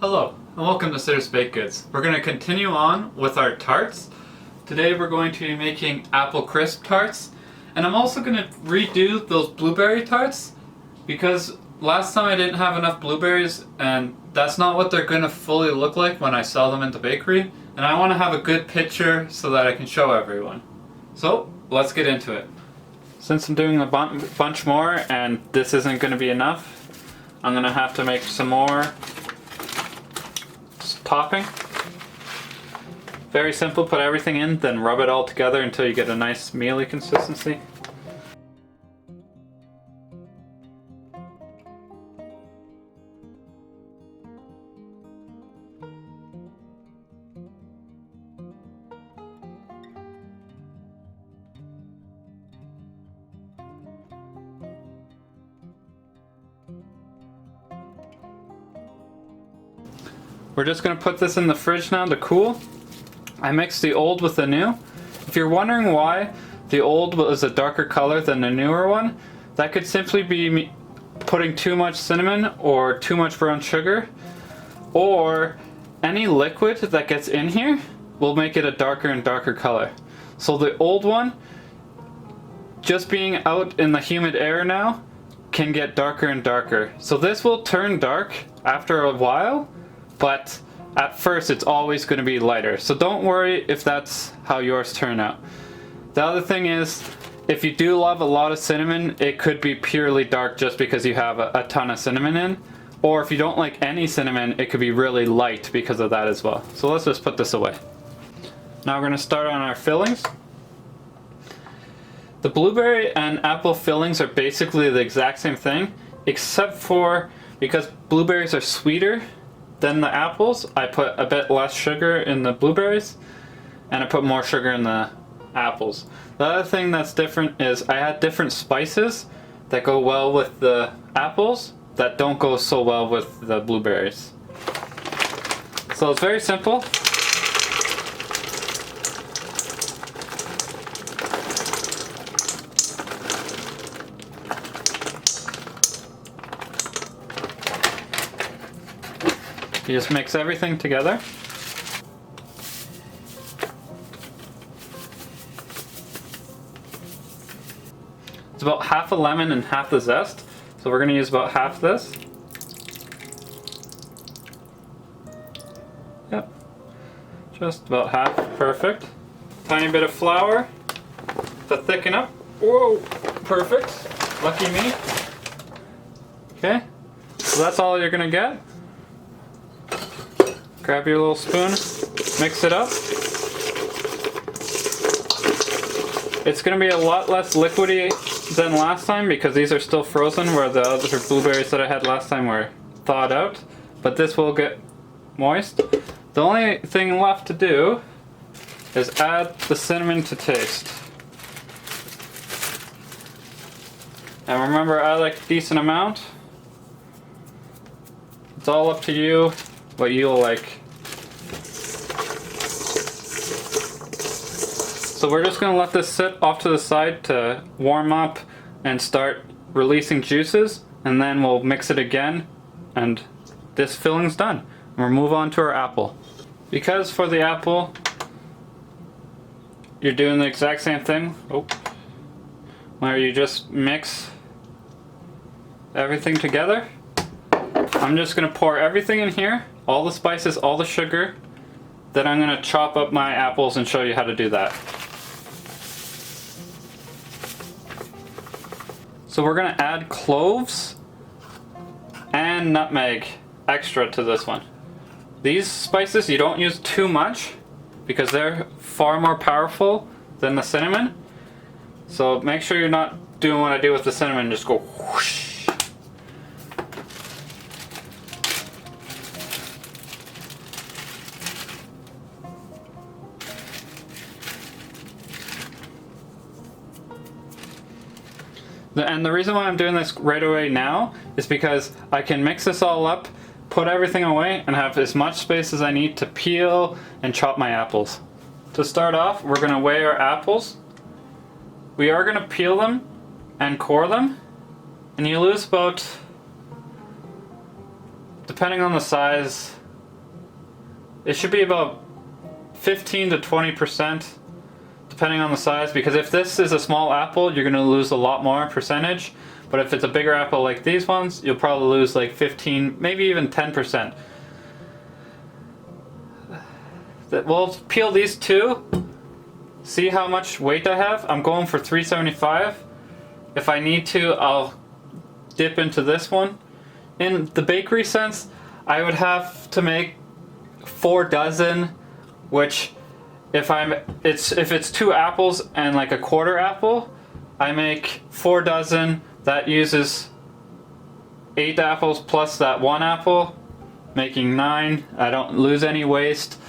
Hello, and welcome to Sitter's Baked Goods. We're going to continue on with our tarts. Today we're going to be making apple crisp tarts, and I'm also going to redo those blueberry tarts because last time I didn't have enough blueberries and that's not what they're going to fully look like when I sell them in the bakery, and I want to have a good picture so that I can show everyone. So let's get into it. Since I'm doing a bunch more and this isn't going to be enough, I'm going to have to make some more topping. Very simple, put everything in, then rub it all together until you get a nice mealy consistency. We're just going to put this in the fridge now to cool. I mixed the old with the new. If you're wondering why the old was a darker color than the newer one, that could simply be me putting too much cinnamon or too much brown sugar, or any liquid that gets in here will make it a darker and darker color. So the old one, just being out in the humid air now, can get darker and darker. So this will turn dark after a while, but at first it's always going to be lighter. So don't worry if that's how yours turn out. The other thing is, if you do love a lot of cinnamon, it could be purely dark just because you have a ton of cinnamon in. Or if you don't like any cinnamon, it could be really light because of that as well. So let's just put this away. Now we're going to start on our fillings. The blueberry and apple fillings are basically the exact same thing, except for because blueberries are sweeter than the apples, I put a bit less sugar in the blueberries and I put more sugar in the apples. The other thing that's different is I had different spices that go well with the apples that don't go so well with the blueberries. So it's very simple. You just mix everything together. It's about half a lemon and half the zest, so we're going to use about half this. Yep, just about half, perfect. Tiny bit of flour to thicken up. Whoa, perfect, lucky me. Okay, so that's all you're going to get. Grab your little spoon, mix it up. It's going to be a lot less liquidy than last time because these are still frozen, where the other blueberries that I had last time were thawed out. But this will get moist. The only thing left to do is add the cinnamon to taste. And remember, I like a decent amount. It's all up to you what you'll like. So we're just going to let this sit off to the side to warm up and start releasing juices, and then we'll mix it again and this filling's done. And we'll move on to our apple. Because for the apple you're doing the exact same thing, where you just mix everything together. I'm just going to pour everything in here, all the spices, all the sugar. Then I'm going to chop up my apples and show you how to do that. So we're going to add cloves and nutmeg extra to this one. These spices you don't use too much because they're far more powerful than the cinnamon. So make sure you're not doing what I do with the cinnamon, just go whoosh. And the reason why I'm doing this right away now is because I can mix this all up, put everything away, and have as much space as I need to peel and chop my apples. To start off, we're going to weigh our apples. We are going to peel them and core them, and you lose about, depending on the size, it should be about 15 to 20%, depending on the size, because if this is a small apple, you're gonna lose a lot more percentage. But if it's a bigger apple like these ones, you'll probably lose like 15, maybe even 10%. We'll peel these two, see how much weight I have. I'm going for 375. If I need to, I'll dip into this one. In the bakery sense, I would have to make 4 dozen, which if it's 2 apples and like a quarter apple, I make 4 dozen. That uses 8 apples plus that 1 apple, making 9. I don't lose any waste.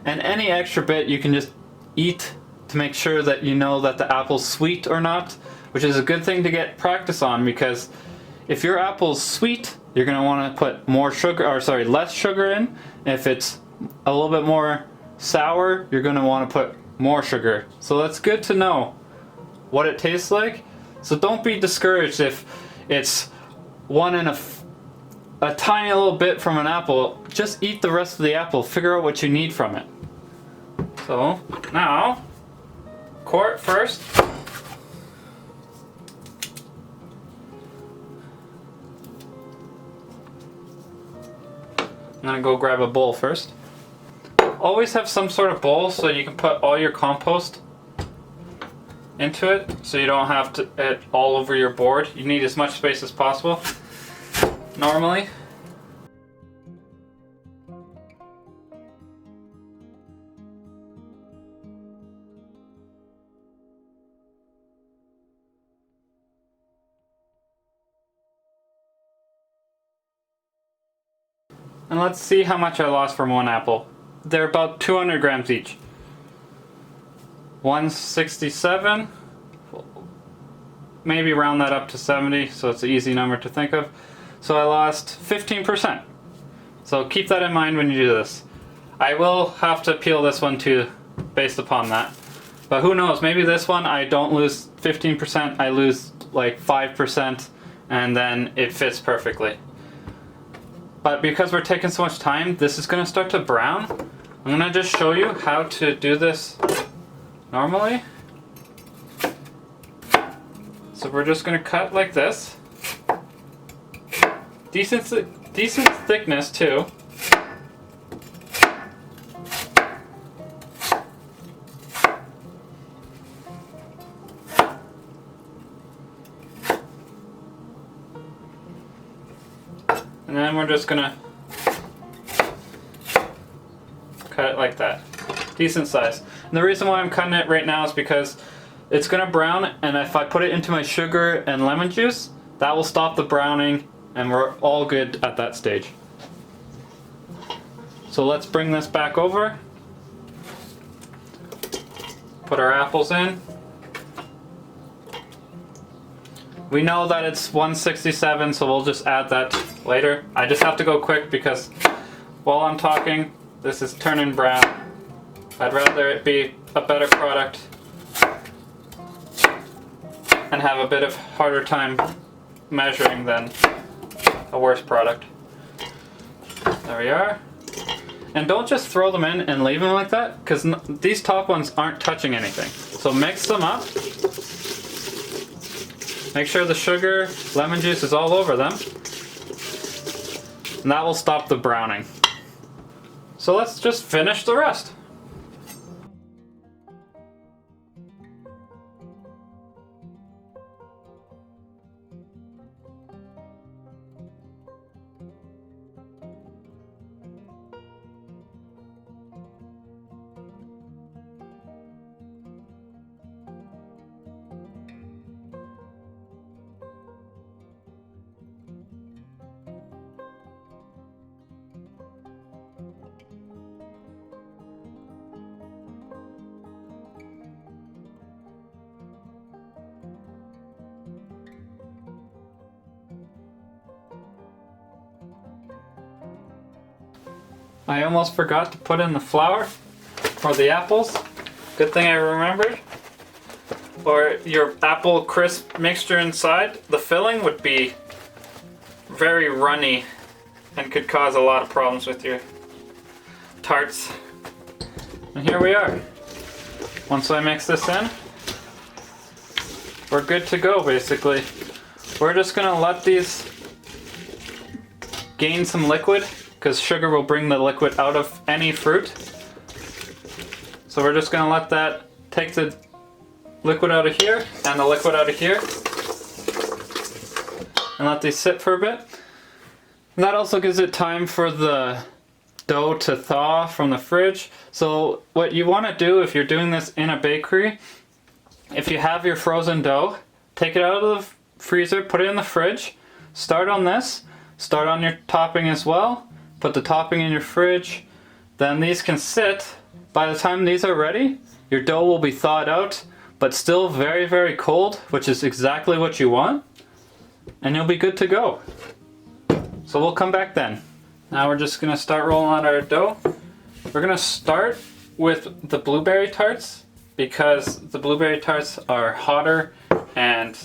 And any extra bit you can just eat to make sure that you know that the apple's sweet or not, which is a good thing to get practice on, because if your apple's sweet, you're going to want to put more sugar, or sorry, less sugar in. If it's a little bit more sour, you're going to want to put more sugar. So that's good to know what it tastes like. So don't be discouraged if it's one and a tiny little bit from an apple. Just eat the rest of the apple. Figure out what you need from it. So now, core it first. I'm gonna go grab a bowl first. Always have some sort of bowl so you can put all your compost into it, so you don't have it all over your board. You need as much space as possible normally. And let's see how much I lost from 1 apple. They're about 200 grams each. 167, maybe round that up to 70, so it's an easy number to think of. So I lost 15%. So keep that in mind when you do this. I will have to peel this one too, based upon that. But who knows, maybe this one I don't lose 15%, I lose like 5%, and then it fits perfectly. But because we're taking so much time, this is going to start to brown. I'm going to just show you how to do this normally. So we're just going to cut like this. Decent thickness too. And then we're just going to cut it like that. Decent size. And the reason why I'm cutting it right now is because it's gonna brown, and if I put it into my sugar and lemon juice, that will stop the browning, and we're all good at that stage. So let's bring this back over. Put our apples in. We know that it's 167, so we'll just add that later. I just have to go quick because while I'm talking, this is turning brown. I'd rather it be a better product and have a bit of harder time measuring than a worse product. There we are. And don't just throw them in and leave them like that, because these top ones aren't touching anything. So mix them up. Make sure the sugar, lemon juice is all over them. And that will stop the browning. So let's just finish the rest. I almost forgot to put in the flour for the apples. Good thing I remembered. Or your apple crisp mixture inside, the filling would be very runny and could cause a lot of problems with your tarts. And here we are. Once I mix this in, we're good to go basically. We're just gonna let these gain some liquid because sugar will bring the liquid out of any fruit. So we're just gonna let that take the liquid out of here and the liquid out of here and let these sit for a bit. And that also gives it time for the dough to thaw from the fridge. So what you want to do if you're doing this in a bakery, if you have your frozen dough, take it out of the freezer, put it in the fridge, start on this, start on your topping as well, put the topping in your fridge, then these can sit. By the time these are ready, your dough will be thawed out, but still very, very cold, which is exactly what you want, and you'll be good to go. So we'll come back then. Now we're just gonna start rolling out our dough. We're gonna start with the blueberry tarts because the blueberry tarts are hotter, and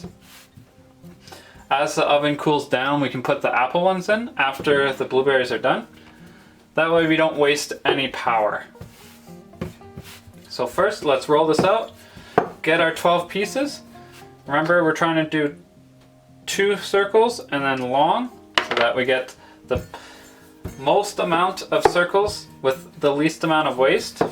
as the oven cools down, we can put the apple ones in after the blueberries are done. That way we don't waste any power. So first, let's roll this out, get our 12 pieces. Remember, we're trying to do 2 circles and then long, so that we get the most amount of circles with the least amount of waste.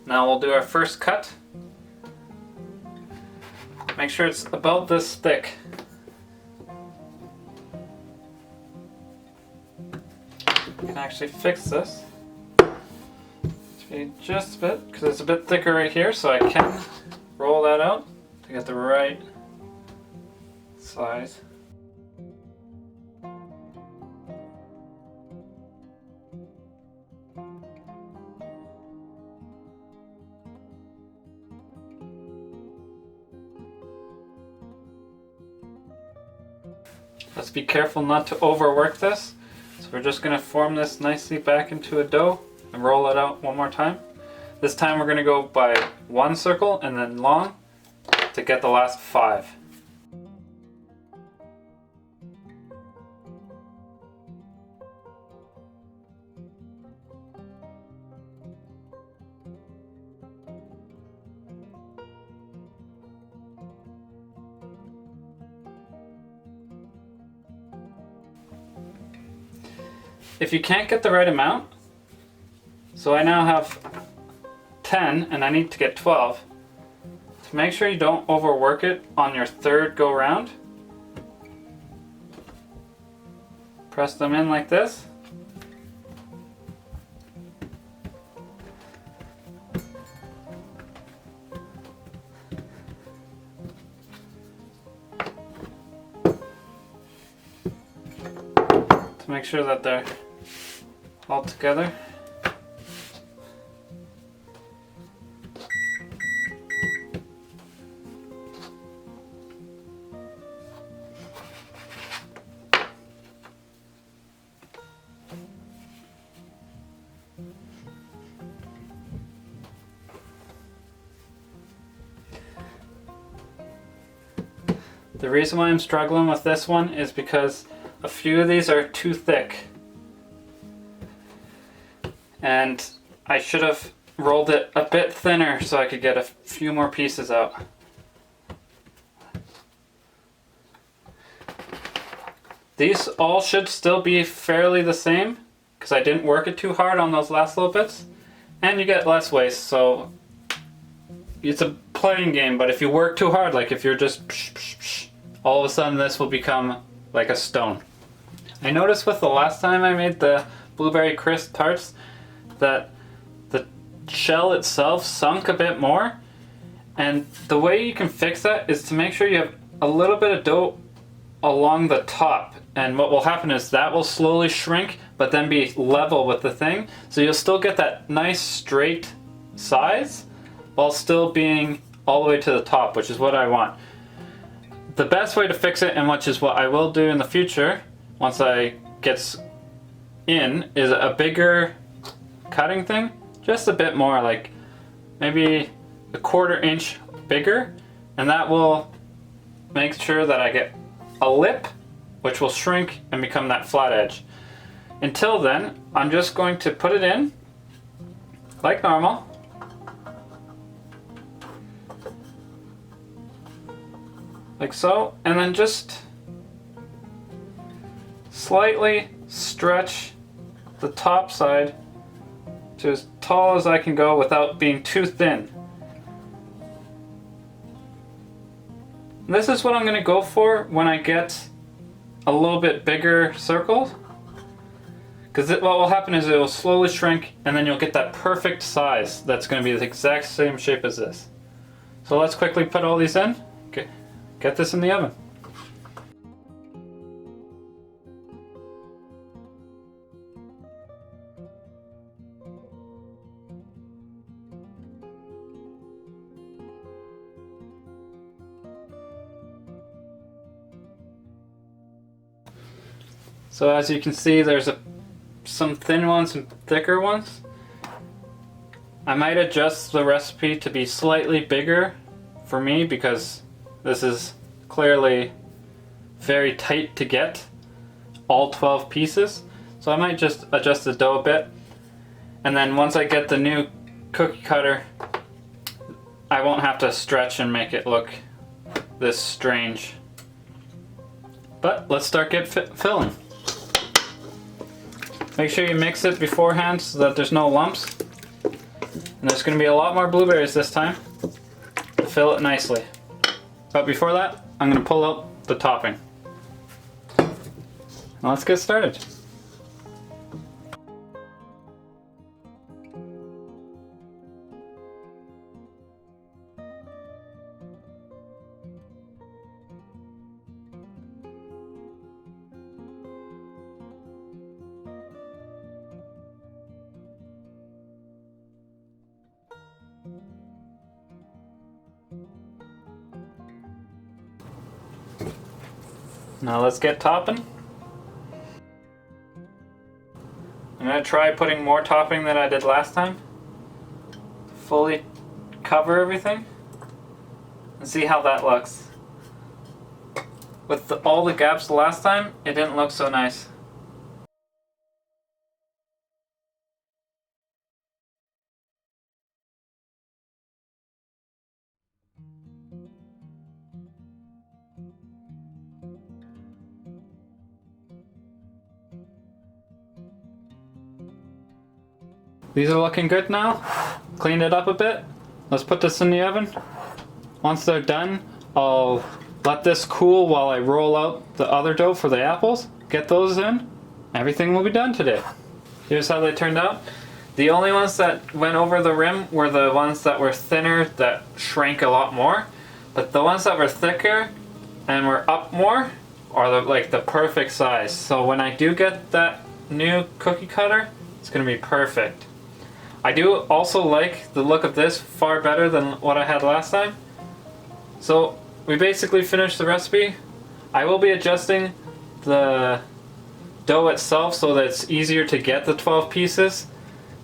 Now we'll do our first cut. Make sure it's about this thick. You can actually fix this. Just a bit, because it's a bit thicker right here, so I can roll that out to get the right size. Let's be careful not to overwork this. So we're just going to form this nicely back into a dough and roll it out one more time. This time we're going to go by 1 circle and then long to get the last 5. If you can't get the right amount, so I now have 10 and I need to get 12, to make sure you don't overwork it on your 3rd go round, press them in like this. To make sure that they're all together. The reason why I'm struggling with this one is because a few of these are too thick. And I should have rolled it a bit thinner so I could get a few more pieces out. These all should still be fairly the same because I didn't work it too hard on those last little bits. And you get less waste, so it's a playing game, but if you work too hard, like if you're just all of a sudden this will become like a stone. I noticed with the last time I made the blueberry crisp tarts that the shell itself sunk a bit more, and the way you can fix that is to make sure you have a little bit of dough along the top, and what will happen is that will slowly shrink but then be level with the thing, so you'll still get that nice straight size while still being all the way to the top, which is what I want. The best way to fix it, and which is what I will do in the future once I get in, is a bigger cutting thing just a bit more, like maybe a 1/4 inch bigger, and that will make sure that I get a lip which will shrink and become that flat edge. Until then, I'm just going to put it in like normal. Like so, and then just slightly stretch the top side to as tall as I can go without being too thin. And this is what I'm going to go for when I get a little bit bigger circles, because what will happen is it will slowly shrink and then you'll get that perfect size that's going to be the exact same shape as this. So let's quickly put all these in. Okay. Get this in the oven. So as you can see, there's some thin ones and thicker ones. I might adjust the recipe to be slightly bigger for me because this is clearly very tight to get all 12 pieces. So I might just adjust the dough a bit. And then once I get the new cookie cutter, I won't have to stretch and make it look this strange. But let's start filling. Make sure you mix it beforehand so that there's no lumps. And there's going to be a lot more blueberries this time to fill it nicely. But before that, I'm going to pull out the topping. Now let's get started. Now let's get topping. I'm going to try putting more topping than I did last time. Fully cover everything and see how that looks. With all the gaps last time, it didn't look so nice. These are looking good now. Cleaned it up a bit. Let's put this in the oven. Once they're done, I'll let this cool while I roll out the other dough for the apples. Get those in. Everything will be done today. Here's how they turned out. The only ones that went over the rim were the ones that were thinner, that shrank a lot more. But the ones that were thicker and were up more are like the perfect size. So when I do get that new cookie cutter, it's going to be perfect. I do also like the look of this far better than what I had last time. So we basically finished the recipe. I will be adjusting the dough itself so that it's easier to get the 12 pieces.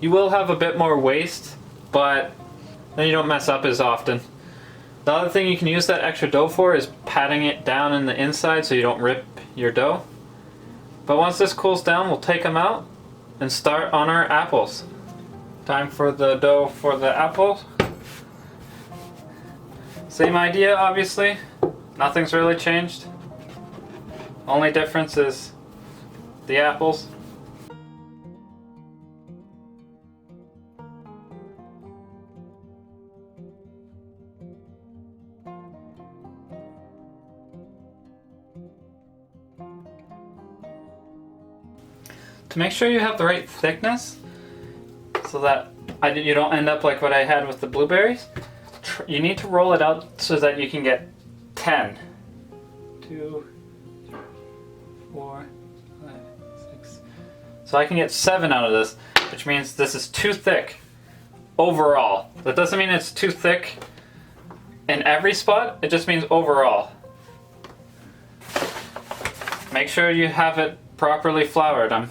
You will have a bit more waste, but then you don't mess up as often. The other thing you can use that extra dough for is patting it down in the inside so you don't rip your dough. But once this cools down, we'll take them out and start on our apples. Time for the dough for the apples. Same idea, obviously. Nothing's really changed. Only difference is the apples. To make sure you have the right thickness, so that you don't end up like what I had with the blueberries, you need to roll it out so that you can get 10. 2, 4, 5, 6. So I can get 7 out of this, which means this is too thick overall. That doesn't mean it's too thick in every spot, it just means overall. Make sure you have it properly floured. I'm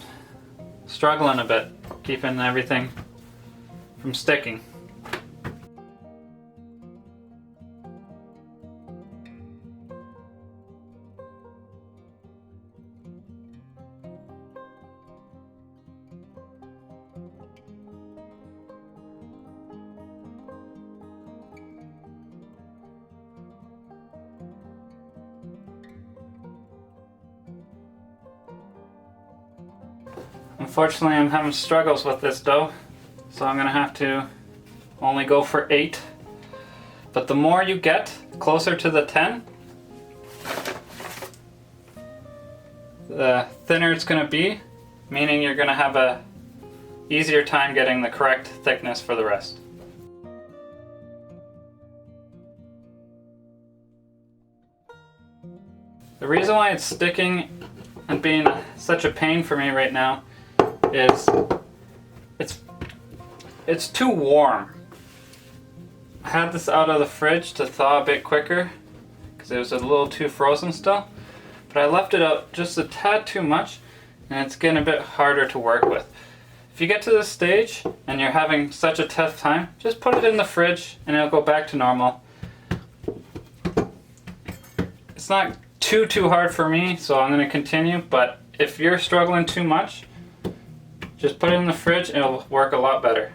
struggling a bit, keeping everything from sticking. Unfortunately, I'm having struggles with this dough, so I'm gonna have to only go for 8. But the more you get closer to the 10, the thinner it's gonna be, meaning you're gonna have a easier time getting the correct thickness for the rest. The reason why it's sticking and being such a pain for me right now is it's too warm. I had this out of the fridge to thaw a bit quicker because it was a little too frozen still, but I left it out just a tad too much and it's getting a bit harder to work with. If you get to this stage and you're having such a tough time, just put it in the fridge and it'll go back to normal. It's not too hard for me, so I'm going to continue, but if you're struggling too much, just put it in the fridge and it'll work a lot better.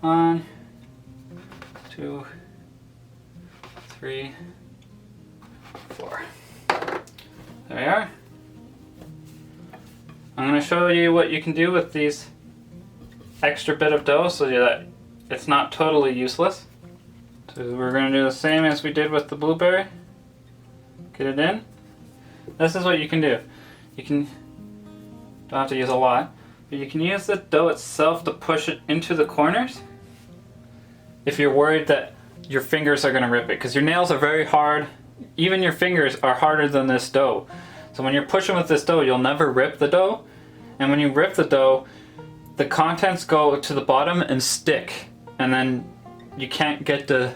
1, 2, 3, 4. There we are. I'm going to show you what you can do with these extra bit of dough so that it's not totally useless. So we're going to do the same as we did with the blueberry. Get it in. This is what you can do. You can, don't have to use a lot, but you can use the dough itself to push it into the corners if you're worried that your fingers are going to rip it, because your nails are very hard. Even your fingers are harder than this dough. So when you're pushing with this dough, you'll never rip the dough, and when you rip the dough, the contents go to the bottom and stick, and then you can't get the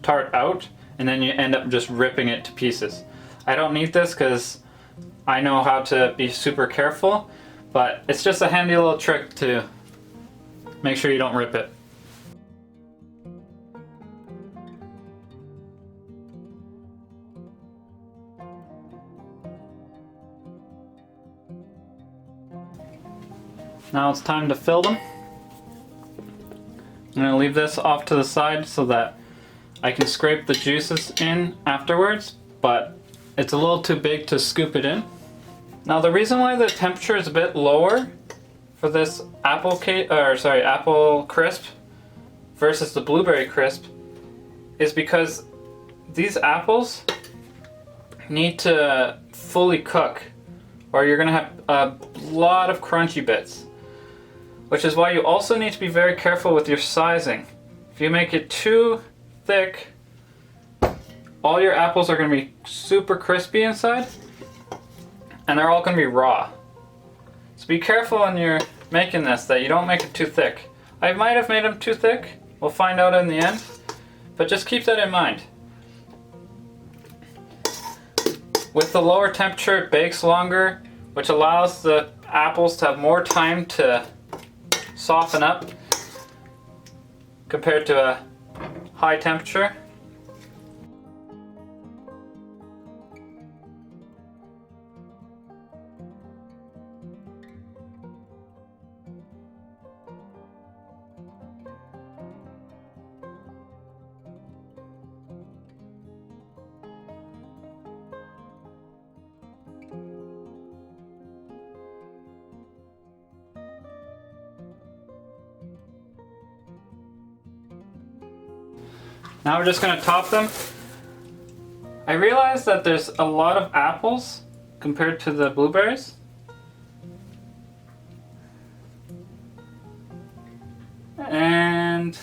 tart out, and then you end up just ripping it to pieces. I don't need this because I know how to be super careful, but it's just a handy little trick to make sure you don't rip it. Now it's time to fill them. I'm going to leave this off to the side so that I can scrape the juices in afterwards, but it's a little too big to scoop it in. Now the reason why the temperature is a bit lower for this apple crisp versus the blueberry crisp is because these apples need to fully cook or you're going to have a lot of crunchy bits. Which is why you also need to be very careful with your sizing. If you make it too thick, all your apples are going to be super crispy inside, and they're all going to be raw. So be careful when you're making this that you don't make it too thick. I might have made them too thick. We'll find out in the end, but just keep that in mind. With the lower temperature, it bakes longer, which allows the apples to have more time to soften up compared to a high temperature. Now we're just going to top them. I realize that there's a lot of apples compared to the blueberries. And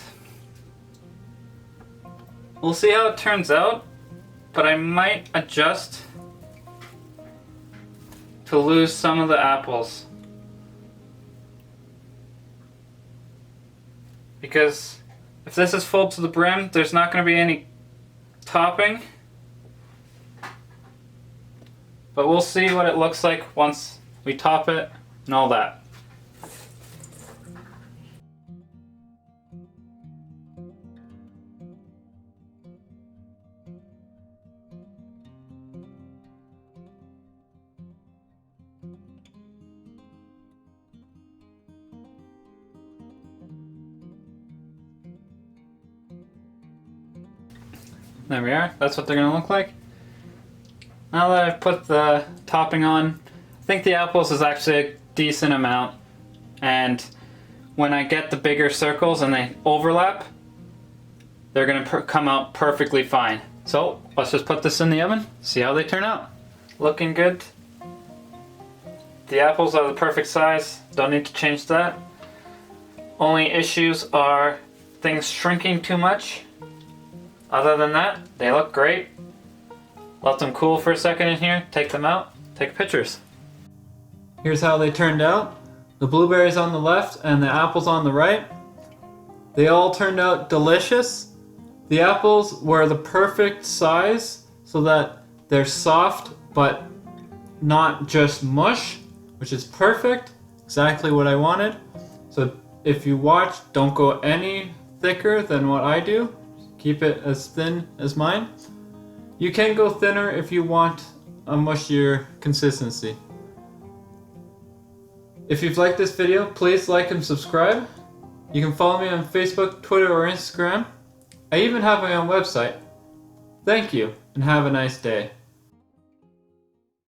we'll see how it turns out, but I might adjust to lose some of the apples. Because if this is full to the brim, there's not going to be any topping. But we'll see what it looks like once we top it and all that. There we are. That's what they're gonna look like. Now that I've put the topping on, I think the apples is actually a decent amount. And when I get the bigger circles and they overlap, they're gonna come out perfectly fine. So let's just put this in the oven, see how they turn out. Looking good. The apples are the perfect size, don't need to change that. Only issues are things shrinking too much. Other than that, they look great. Let them cool for a second in here, take them out, take pictures. Here's how they turned out. The blueberries on the left and the apples on the right. They all turned out delicious. The apples were the perfect size so that they're soft but not just mush, which is perfect, exactly what I wanted. So if you watch, don't go any thicker than what I do. Keep it as thin as mine. You can go thinner if you want a mushier consistency. If you've liked this video, please like and subscribe. You can follow me on Facebook, Twitter, or Instagram. I even have my own website. Thank you, and have a nice day.